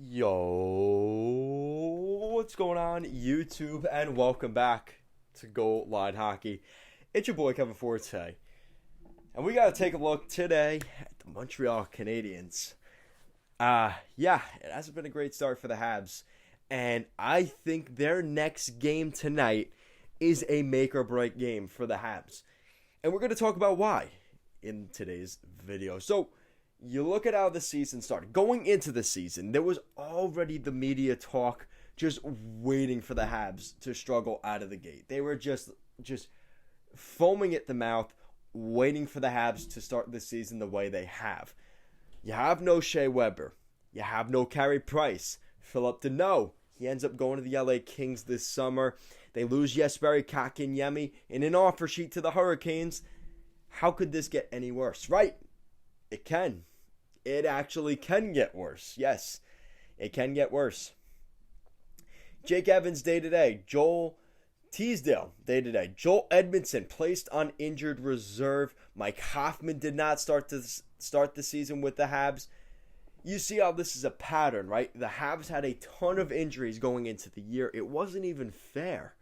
Yo, what's going on, YouTube, and welcome back to Goal Line Hockey. It's your boy Kevin Forte, and we got to take a look today at the Montreal Canadiens. It hasn't been a great start for the Habs, and I think their next game tonight is a make or break game for the Habs, and we're going to talk about why in today's video. So, you look at how the season started. Going into the season, there was already the media talk just waiting for the Habs to struggle out of the gate. They were just foaming at the mouth, waiting for the Habs to start the season the way they have. You have no Shea Weber. You have no Carey Price. Philip Deneau, he ends up going to the LA Kings this summer. They lose Jesperi Kotkaniemi in an offer sheet to the Hurricanes. How could this get any worse? Right. It can. It actually can get worse. Yes, it can get worse. Jake Evans day-to-day. Joel Teasdale day-to-day. Joel Edmondson placed on injured reserve. Mike Hoffman did not start the season with the Habs. You see how this is a pattern, right? The Habs had a ton of injuries going into the year. It wasn't even fair.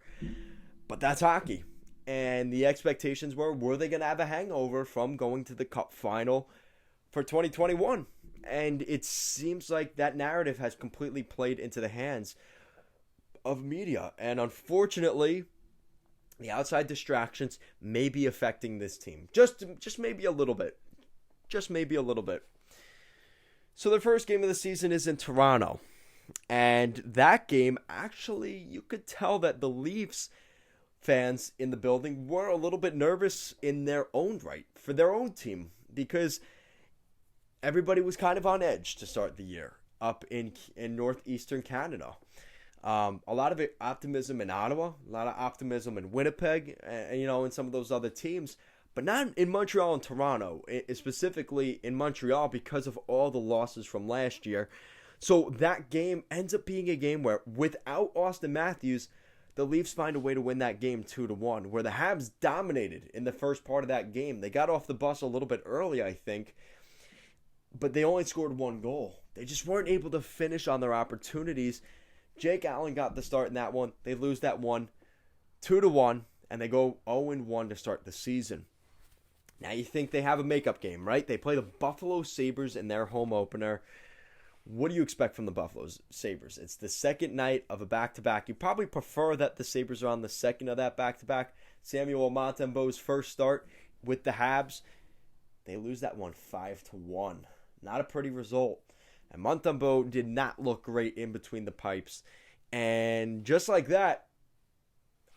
But that's hockey. And the expectations were they going to have a hangover from going to the Cup final for 2021? And it seems like that narrative has completely played into the hands of media. And unfortunately, the outside distractions may be affecting this team. Just maybe a little bit. Just maybe a little bit. So the first game of the season is in Toronto. And that game, actually, you could tell that the Leafs fans in the building were a little bit nervous in their own right for their own team, because everybody was kind of on edge to start the year up in northeastern Canada. A lot of optimism in Ottawa, a lot of optimism in Winnipeg, and some of those other teams, but not in Montreal and Toronto, specifically in Montreal because of all the losses from last year. So that game ends up being a game where, without Austin Matthews, the Leafs find a way to win that game 2-1, where the Habs dominated in the first part of that game. They got off the bus a little bit early, I think, but they only scored one goal. They just weren't able to finish on their opportunities. Jake Allen got the start in that one. They lose that one 2-1, and they go 0-1 to start the season. Now you think they have a makeup game, right? They play the Buffalo Sabres in their home opener. What do you expect from the Buffalo Sabres? It's the second night of a back-to-back. You probably prefer that the Sabres are on the second of that back-to-back. Samuel Montembeault's first start with the Habs. They lose that one 5-1. Not a pretty result. And Montembeault did not look great in between the pipes. And just like that,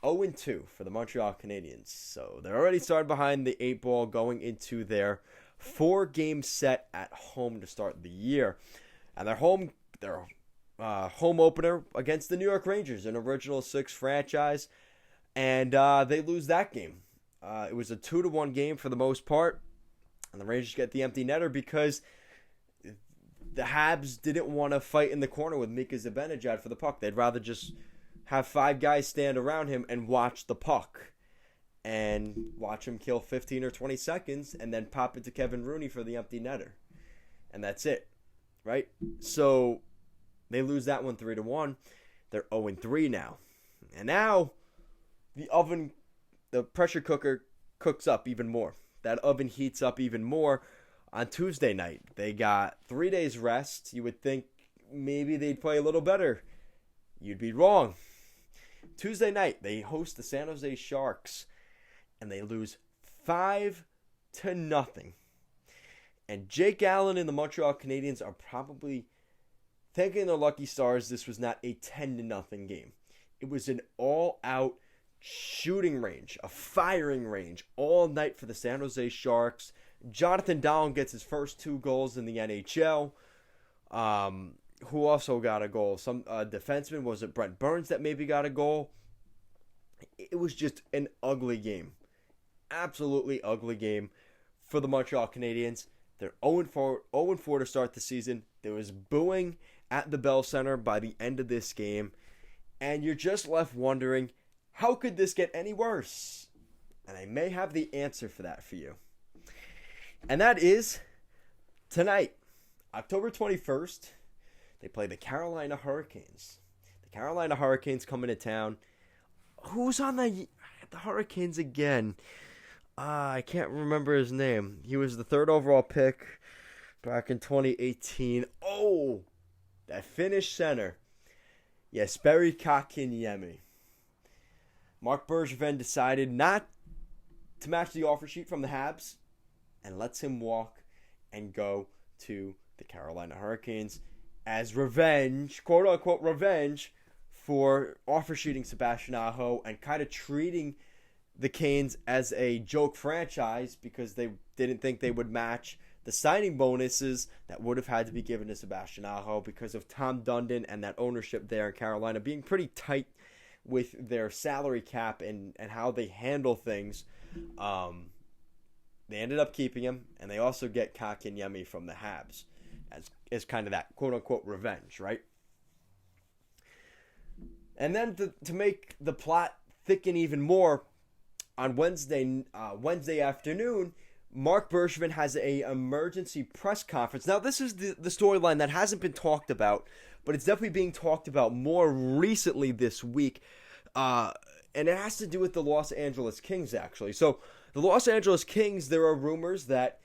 0-2 for the Montreal Canadiens. So they're already starting behind the 8 ball going into their 4-game set at home to start the year. And their home opener against the New York Rangers, an Original Six franchise, and they lose that game. It was a 2-1 game for the most part, and the Rangers get the empty netter because the Habs didn't want to fight in the corner with Mika Zibanejad for the puck. They'd rather just have 5 guys stand around him and watch the puck, and watch him kill 15 or 20 seconds, and then pop it to Kevin Rooney for the empty netter, and that's it. Right? So they lose that one 3-1. They're 0-3 now. And now the pressure cooker cooks up even more. That oven heats up even more on Tuesday night. They got 3 days rest. You would think maybe they'd play a little better. You'd be wrong. Tuesday night, they host the San Jose Sharks, and they lose 5-0. And Jake Allen and the Montreal Canadiens are probably thanking their lucky stars this was not a 10-0 game. It was an all-out shooting range, a firing range, all night for the San Jose Sharks. Jonathan Dahlen gets his first 2 goals in the NHL. Who also got a goal? Some defenseman, was it Brent Burns that maybe got a goal? It was just an ugly game. Absolutely ugly game for the Montreal Canadiens. They're 0-4 to start the season. There was booing at the Bell Center by the end of this game. And you're just left wondering, how could this get any worse? And I may have the answer for that for you. And that is tonight, October 21st, They play the Carolina Hurricanes. The Carolina Hurricanes coming to town. Who's on the Hurricanes again? I can't remember his name. He was the 3rd overall pick back in 2018. Oh, that Finnish center. Yes, Jesperi Kotkaniemi. Marc Bergevin decided not to match the offer sheet from the Habs and lets him walk and go to the Carolina Hurricanes as revenge, quote-unquote revenge, for offer sheeting Sebastian Aho and kind of treating the Canes as a joke franchise because they didn't think they would match the signing bonuses that would have had to be given to Sebastian Aho because of Tom Dundon and that ownership there in Carolina being pretty tight with their salary cap and how they handle things. They ended up keeping him, and they also get Kotkaniemi from the Habs as kind of that quote-unquote revenge, right? And then to make the plot thicken even more, on Wednesday afternoon, Marc Bergevin has an emergency press conference. Now, this is the storyline that hasn't been talked about, but it's definitely being talked about more recently this week. And it has to do with the Los Angeles Kings, actually. So, the Los Angeles Kings, there are rumors that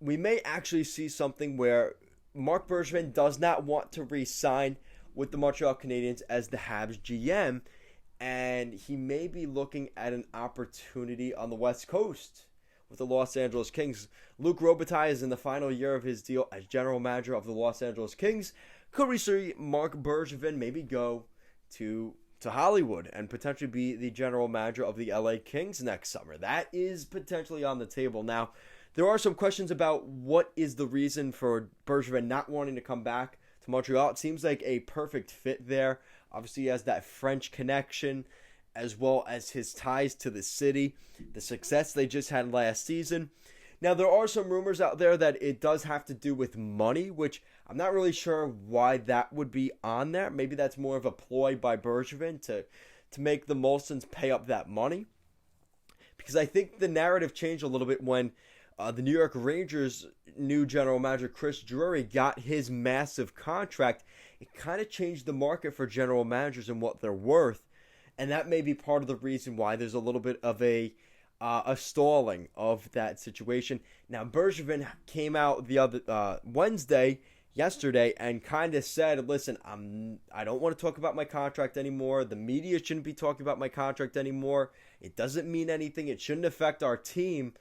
we may actually see something where Marc Bergevin does not want to re-sign with the Montreal Canadiens as the Habs GM, and he may be looking at an opportunity on the West Coast with the Los Angeles Kings. Luc Robitaille is in the final year of his deal as general manager of the Los Angeles Kings. Could we see Marc Bergevin maybe go to Hollywood and potentially be the general manager of the LA Kings next summer? That is potentially on the table. Now, there are some questions about what is the reason for Bergevin not wanting to come back to Montreal. It seems like a perfect fit there. Obviously, he has that French connection as well as his ties to the city, the success they just had last season. Now, there are some rumors out there that it does have to do with money, which I'm not really sure why that would be on there. Maybe that's more of a ploy by Bergevin to make the Molsons pay up that money. Because I think the narrative changed a little bit when the New York Rangers' new general manager, Chris Drury, got his massive contract. It kind of changed the market for general managers and what they're worth. And that may be part of the reason why there's a little bit of a stalling of that situation. Now, Bergevin came out the other yesterday, and kind of said, listen, I don't want to talk about my contract anymore. The media shouldn't be talking about my contract anymore. It doesn't mean anything. It shouldn't affect our team.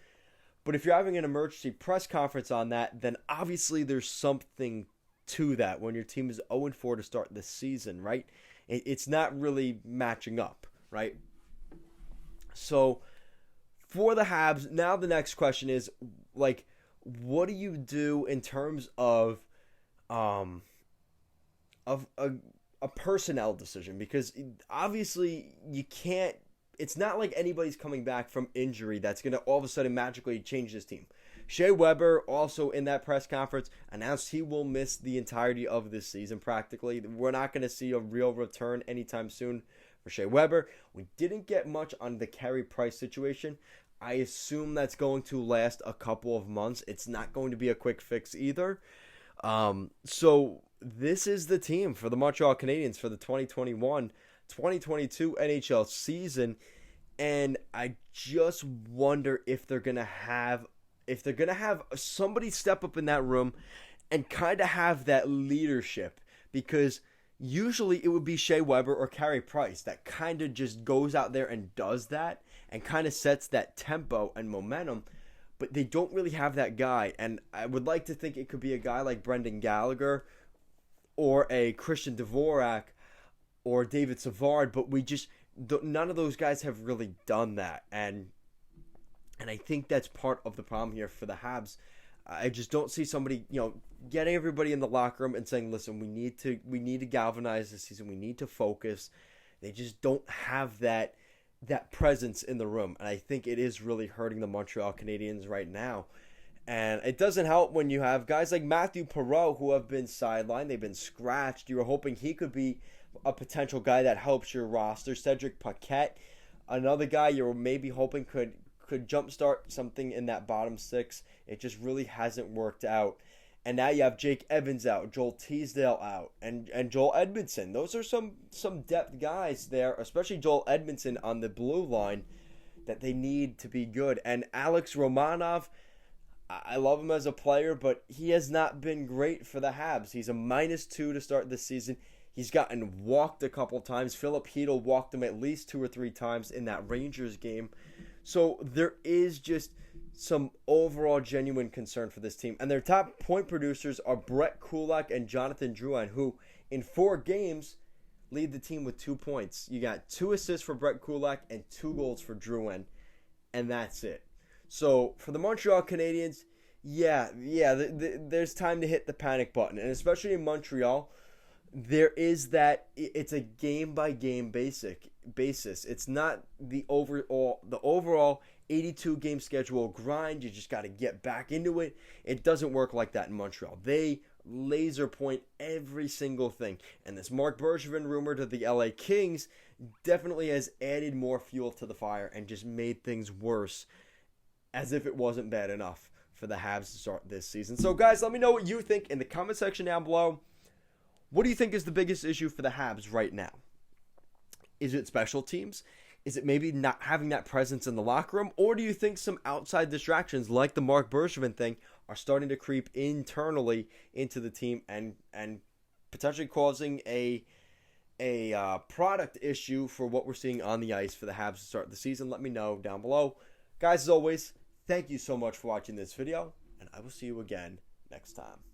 But if you're having an emergency press conference on that, then obviously there's something to that when your team is 0-4 to start this season, right? It's not really matching up, right? So for the Habs, now the next question is, like, what do you do in terms of a personnel decision? Because obviously you can't. It's not like anybody's coming back from injury that's going to all of a sudden magically change this team. Shea Weber also in that press conference announced he will miss the entirety of this season practically. We're not going to see a real return anytime soon for Shea Weber. We didn't get much on the Carey Price situation. I assume that's going to last a couple of months. It's not going to be a quick fix either. So this is the team for the Montreal Canadiens for the 2021-2022 NHL season, and I just wonder if they're gonna have somebody step up in that room and kind of have that leadership, because usually it would be Shea Weber or Carey Price that kind of just goes out there and does that and kind of sets that tempo and momentum. But they don't really have that guy, and I would like to think it could be a guy like Brendan Gallagher or a Christian Dvorak or David Savard, but none of those guys have really done that, and I think that's part of the problem here for the Habs. I just don't see somebody, getting everybody in the locker room and saying, listen, we need to galvanize this season, we need to focus. They just don't have that presence in the room, and I think it is really hurting the Montreal Canadiens right now. And it doesn't help when you have guys like Matthew Perreault who have been sidelined, they've been scratched. You were hoping he could be a potential guy that helps your roster. Cedric Paquette, another guy you're maybe hoping could jumpstart something in that bottom six. It just really hasn't worked out. And now you have Jake Evans out, Joel Teasdale out, and Joel Edmondson. Those are some depth guys there, especially Joel Edmondson on the blue line, that they need to be good. And Alex Romanov, I love him as a player, but he has not been great for the Habs. He's a -2 to start this season. He's gotten walked a couple times. Philip Hedl walked him at least 2 or 3 times in that Rangers game. So there is just some overall genuine concern for this team. And their top point producers are Brett Kulak and Jonathan Drouin, who in 4 games lead the team with 2 points. You got 2 assists for Brett Kulak and 2 goals for Drouin, and that's it. So for the Montreal Canadiens, there's time to hit the panic button. And especially in Montreal, there is that it's a game-by-game basis. It's not the overall 82-game schedule grind. You just got to get back into it. It doesn't work like that in Montreal. They laser point every single thing. And this Marc Bergevin rumor to the LA Kings definitely has added more fuel to the fire and just made things worse, as if it wasn't bad enough for the Habs to start this season. So guys, let me know what you think in the comment section down below. What do you think is the biggest issue for the Habs right now? Is it special teams? Is it maybe not having that presence in the locker room? Or do you think some outside distractions like the Marc Bergevin thing are starting to creep internally into the team and potentially causing a product issue for what we're seeing on the ice for the Habs to start the season? Let me know down below. Guys, as always, thank you so much for watching this video, and I will see you again next time.